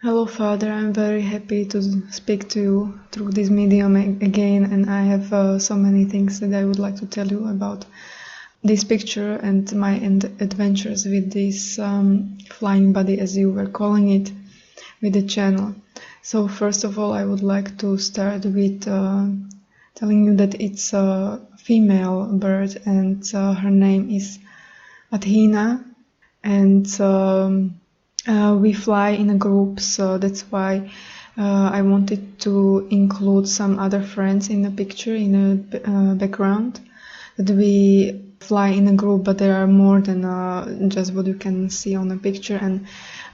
Hello, Father. I'm very happy to speak to you through this medium again, and I have so many things that I would like to tell you about this picture and my adventures with this flying body, as you were calling it, with the channel. So, first of all, I would like to start with telling you that it's a female bird, and her name is Athena, and we fly in a group, so that's why I wanted to include some other friends in the picture, in the background, that we fly in a group, but there are more than just what you can see on the picture. And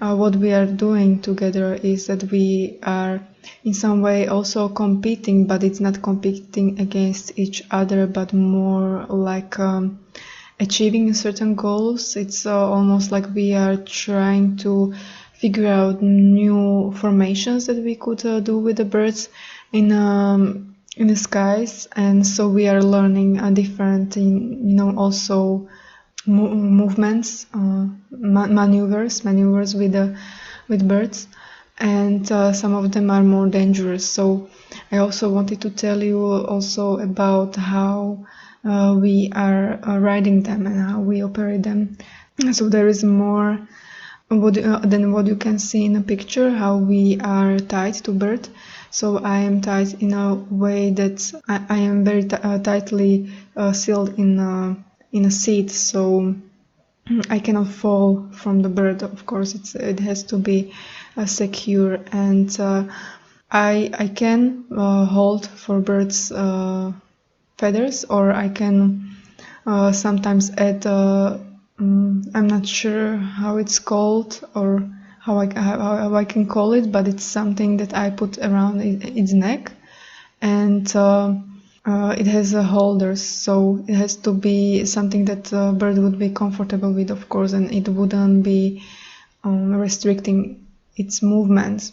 what we are doing together is that we are in some way also competing, but it's not competing against each other, but more like achieving certain goals. It's almost like we are trying to figure out new formations that we could do with the birds in the skies, and so we are learning different, also movements, maneuvers with birds, and some of them are more dangerous. So I also wanted to tell you also about how we are riding them and how we operate them. So there is more than what you can see in a picture, how we are tied to bird. So I am tied in a way that I am very tightly sealed in a seat, so I cannot fall from the bird. Of course, it has to be secure, and I can hold for birds feathers, or I can sometimes add I'm not sure how it's called or how I can call it, but it's something that I put around its neck, and it has holders, so it has to be something that the bird would be comfortable with, of course, and it wouldn't be restricting its movements.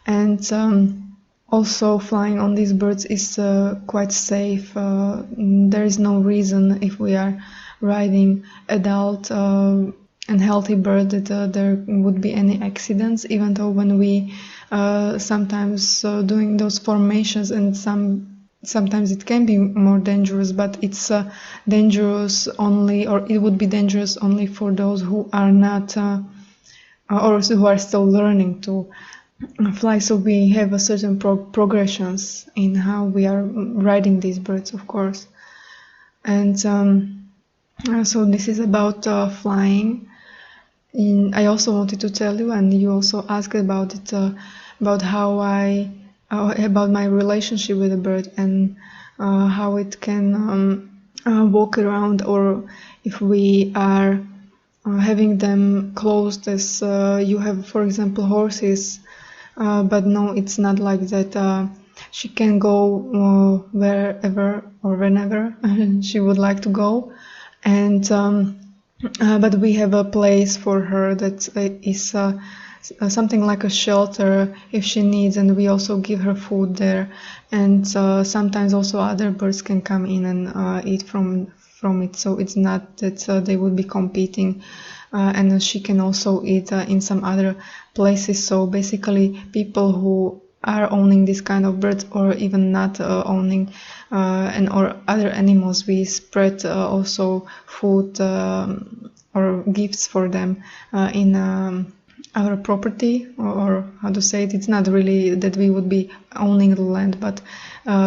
And also flying on these birds is quite safe. There is no reason, if we are riding adult and healthy bird, that there would be any accidents, even though when we sometimes doing those formations, and sometimes it can be more dangerous, but it's dangerous only, or it would be dangerous only for those who are not or who are still learning to fly. So we have a certain progressions in how we are riding these birds, of course. And so this is about flying. I also wanted to tell you, and you also asked about it, about how about my relationship with the bird, and how it can walk around, or if we are having them closed, as you have, for example, horses. But no, it's not like that. She can go wherever or whenever she would like to go, and but we have a place for her that is something like a shelter if she needs, and we also give her food there, and sometimes also other birds can come in and eat from it. So it's not that they would be competing, and she can also eat in some other places. So basically, people who are owning this kind of birds, or even not owning and or other animals, we spread also food or gifts for them in our property, or how to say it. It's not really that we would be owning the land, but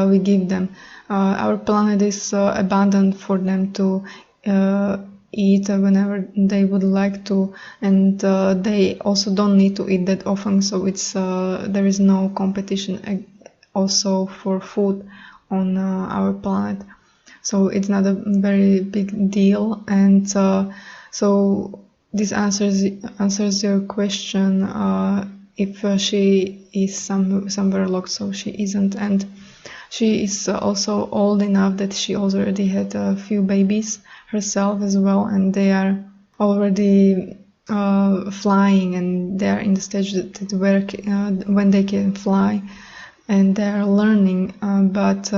we give them. Our planet is abundant for them to eat whenever they would like to, and they also don't need to eat that often, so it's there is no competition also for food on our planet, so it's not a very big deal. And so this answers your question, if she is somewhere locked. So she isn't, and she is also old enough that she already had a few babies herself as well, and they are already flying, and they are in the stage that where when they can fly, and they are learning, but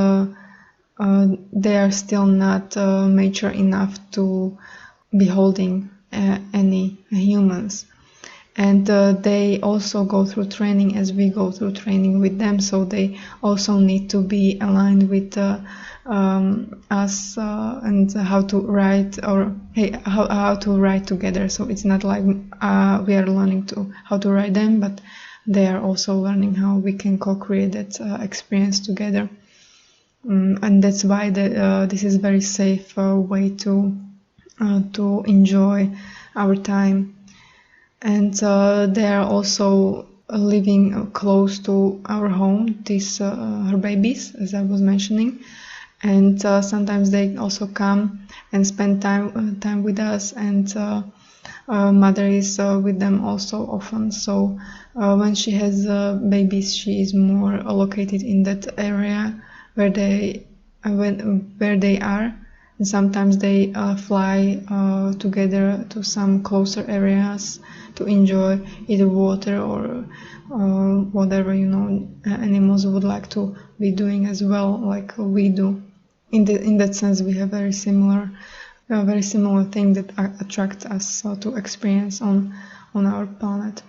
they are still not mature enough to be holding any humans. and they also go through training as we go through training with them, so they also need to be aligned with us and how to write, or how to write together. So it's not like we are learning how to write them, but they are also learning how we can co-create that experience together. And that's why this is a very safe way to enjoy our time. And they are also living close to our home, her babies, as I was mentioning. And sometimes they also come and spend time with us, and mother is with them also often. So when she has babies, she is more located in that area where they are. And sometimes they fly together to some closer areas to enjoy either water or whatever animals would like to be doing as well, like we do. In that sense, we have very similar thing that attracts us to experience on our planet.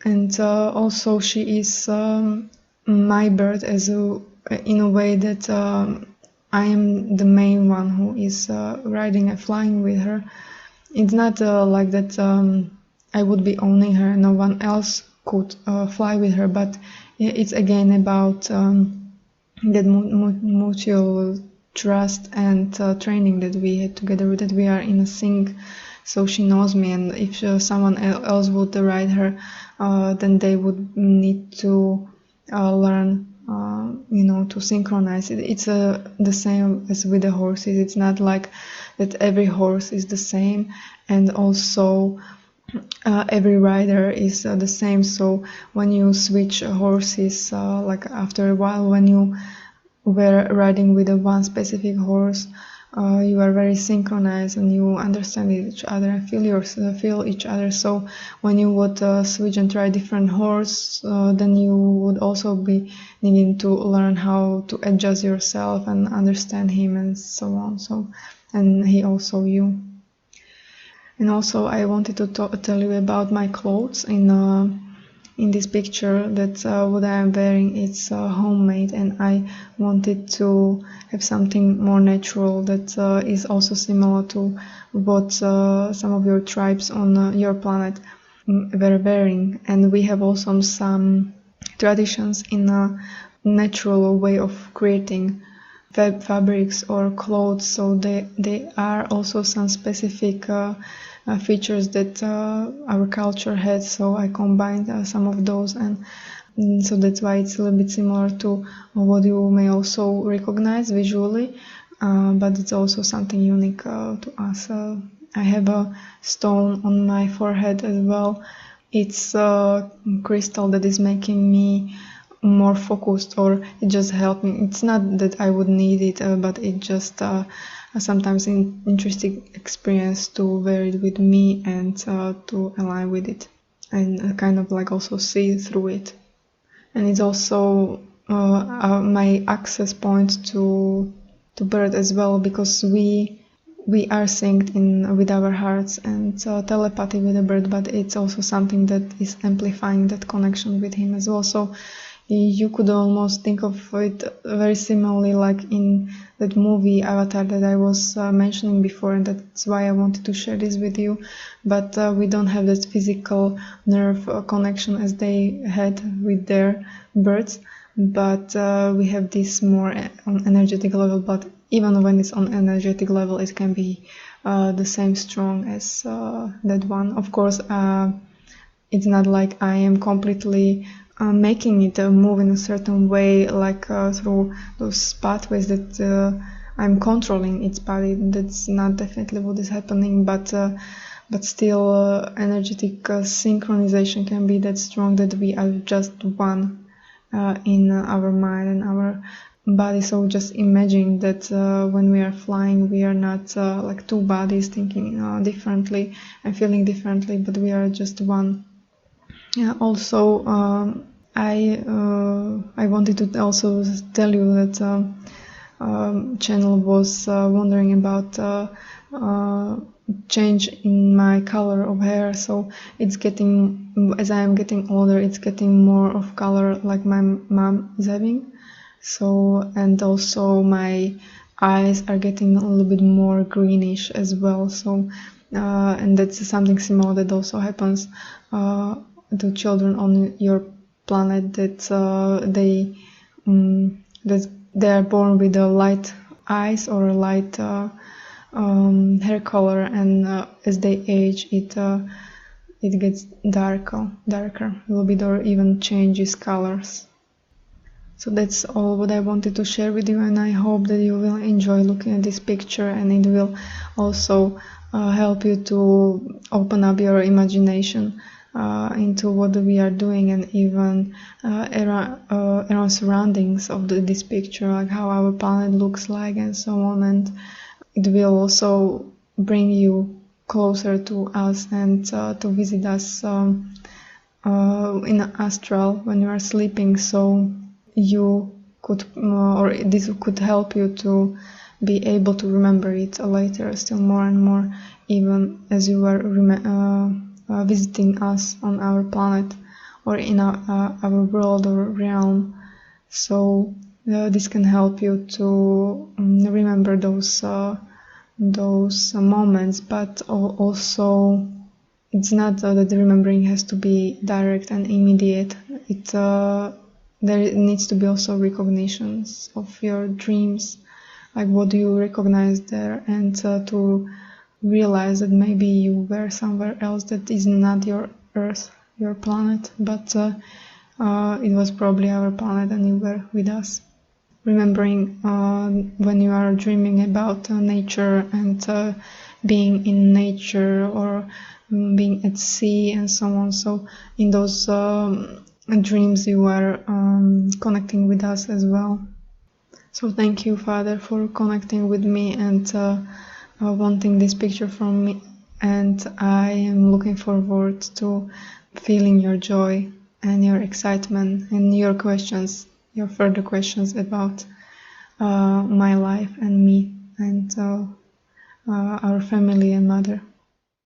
And also, she is my bird in a way that I am the main one who is riding and flying with her. It's not like that I would be owning her, no one else could fly with her, but it's again about that mutual trust and training that we had together, that we are in a sync. So she knows me, and if someone else would ride her, then they would need to learn to synchronize it. It's the same as with the horses. It's not like that every horse is the same, and also every rider is the same. So when you switch horses, like after a while, when you were riding with one specific horse, you are very synchronized and you understand each other and feel each other. So when you would switch and try different horse, then you would also be needing to learn how to adjust yourself and understand him and so on. So, and he also you. And also I wanted to tell you about my clothes in this picture, that what I am wearing, it's homemade, and I wanted to have something more natural that is also similar to what some of your tribes on your planet were wearing. And we have also some traditions in a natural way of creating fabrics or clothes, so they are also some specific features that our culture has, so I combined some of those, and so that's why it's a little bit similar to what you may also recognize visually, but it's also something unique to us. I have a stone on my forehead as well. It's a crystal that is making me more focused, or it just helped me. It's not that I would need it, but it just sometimes an interesting experience to wear it with me and to align with it, and kind of like also see through it. And it's also my access point to bird as well, because we are synced with our hearts and telepathy with the bird, but it's also something that is amplifying that connection with him as well. So you could almost think of it very similarly like in that movie Avatar that I was mentioning before, and that's why I wanted to share this with you. But we don't have that physical nerve connection as they had with their birds, but we have this more on energetic level. But even when it's on energetic level, it can be the same strong as that one. Of course, it's not like I am completely making it move in a certain way, like through those pathways that I'm controlling its body. That's not definitely what is happening, but still energetic synchronization can be that strong that we are just one in our mind and our body. So just imagine that when we are flying, we are not like two bodies thinking differently and feeling differently, but we are just one. Yeah, also, I wanted to also tell you that channel was wondering about change in my color of hair, so it's getting, as I am getting older, it's getting more of color like my mom is having. So, and also my eyes are getting a little bit more greenish as well. So, and that's something similar that also happens to children on your planet, that that they are born with a light eyes or a light hair color, and as they age, it gets darker a little bit, or even changes colors. So that's all what I wanted to share with you, and I hope that you will enjoy looking at this picture, and it will also help you to open up your imagination into what we are doing, and even around surroundings of this picture, like how our planet looks like and so on. And it will also bring you closer to us, and to visit us in astral when you are sleeping, so you could, or this could help you to be able to remember it later still more and more, even as you are visiting us on our planet or in our world or realm. So this can help you to remember those moments, but also it's not that the remembering has to be direct and immediate. There needs to be also recognitions of your dreams, like what do you recognize there, and to realize that maybe you were somewhere else that is not your Earth, your planet, but it was probably our planet and you were with us. Remembering when you are dreaming about nature and being in nature, or being at sea and so on. So in those dreams you are connecting with us as well. So thank you, Father, for connecting with me and wanting this picture from me, and I am looking forward to feeling your joy and your excitement and your questions, your further questions about my life and me and our family and mother.